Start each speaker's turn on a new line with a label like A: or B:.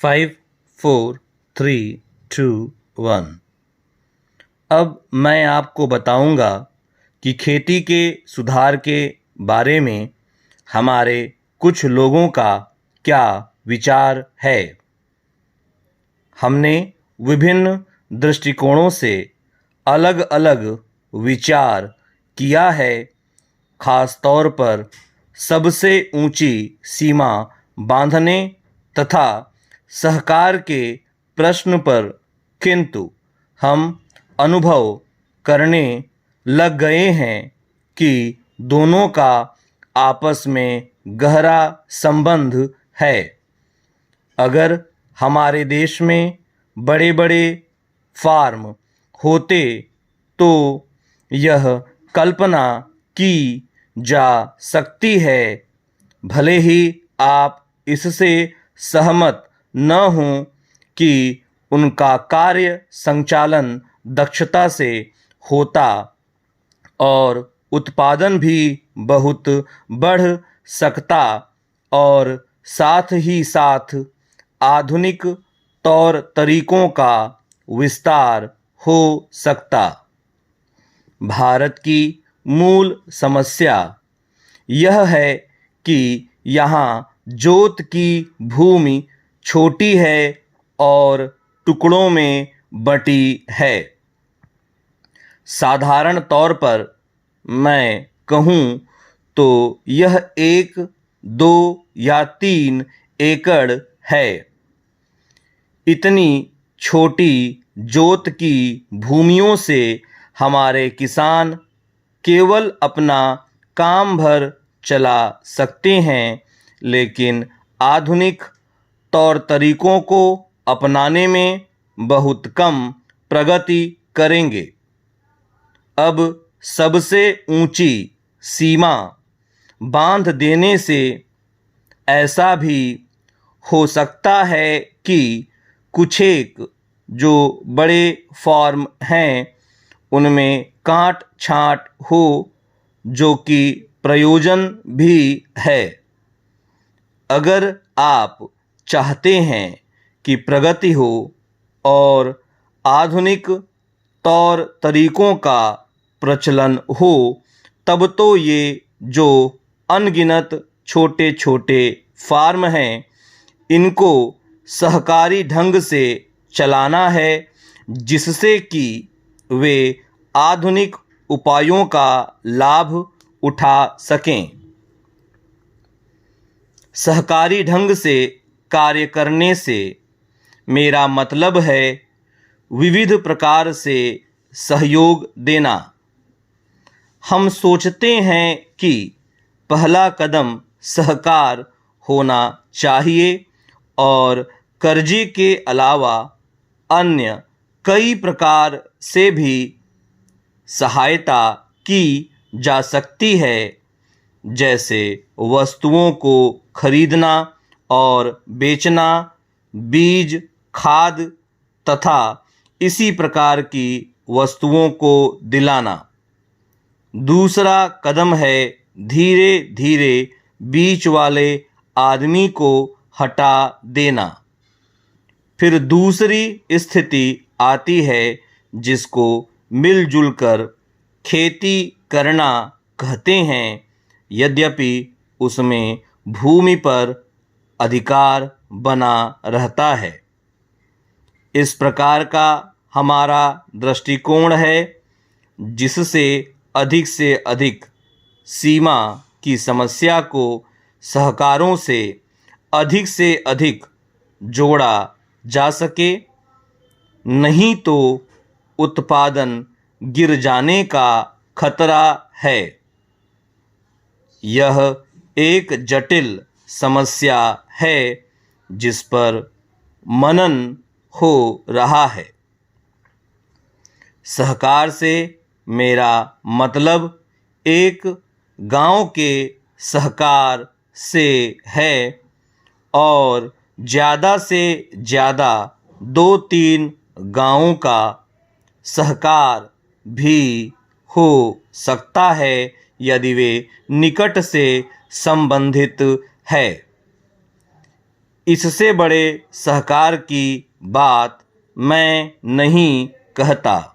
A: 5, 4, 3, 2, 1। अब मैं आपको बताऊंगा कि खेती के सुधार के बारे में हमारे कुछ लोगों का क्या विचार है। हमने विभिन्न दृष्टिकोणों से अलग अलग विचार किया है। खास तौर पर सबसे ऊंची सीमा बांधने तथा सहकार के प्रश्न पर, किंतु हम अनुभव करने लग गए हैं कि दोनों का आपस में गहरा संबंध है। अगर हमारे देश में बड़े बड़े फार्म होते तो यह कल्पना की जा सकती है, भले ही आप इससे सहमत न हों, कि उनका कार्य संचालन दक्षता से होता और उत्पादन भी बहुत बढ़ सकता और साथ ही साथ आधुनिक तौर तरीकों का विस्तार हो सकता। भारत की मूल समस्या यह है कि यहाँ जोत की भूमि छोटी है और टुकड़ों में बटी है। साधारण तौर पर मैं कहूँ तो यह 1, 2 या 3 एकड़ है। इतनी छोटी जोत की भूमियों से हमारे किसान केवल अपना काम भर चला सकते हैं, लेकिन आधुनिक तौर तरीकों को अपनाने में बहुत कम प्रगति करेंगे। अब सबसे ऊंची सीमा बांध देने से ऐसा भी हो सकता है कि कुछ एक जो बड़े फार्म हैं उनमें काट छांट हो, जो कि प्रयोजन भी है। अगर आप चाहते हैं कि प्रगति हो और आधुनिक तौर तरीकों का प्रचलन हो, तब तो ये जो अनगिनत छोटे छोटे फार्म हैं इनको सहकारी ढंग से चलाना है, जिससे कि वे आधुनिक उपायों का लाभ उठा सकें। सहकारी ढंग से कार्य करने से मेरा मतलब है विविध प्रकार से सहयोग देना। हम सोचते हैं कि पहला कदम सहकार होना चाहिए और कर्जे के अलावा अन्य कई प्रकार से भी सहायता की जा सकती है, जैसे वस्तुओं को खरीदना और बेचना, बीज, खाद तथा इसी प्रकार की वस्तुओं को दिलाना। दूसरा कदम है धीरे धीरे बीच वाले आदमी को हटा देना। फिर दूसरी स्थिति आती है जिसको मिलजुल कर खेती करना कहते हैं, यद्यपि उसमें भूमि पर अधिकार बना रहता है। इस प्रकार का हमारा दृष्टिकोण है, जिससे अधिक सीमा की समस्या को सहकारों से अधिक जोड़ा जा सके, नहीं तो उत्पादन गिर जाने का खतरा है। यह एक जटिल समस्या है जिस पर मनन हो रहा है। सहकार से मेरा मतलब एक गांव के सहकार से है और ज़्यादा से ज़्यादा 2-3 गांवों का सहकार भी हो सकता है यदि वे निकट से संबंधित है। इससे बड़े सहकार की बात मैं नहीं कहता।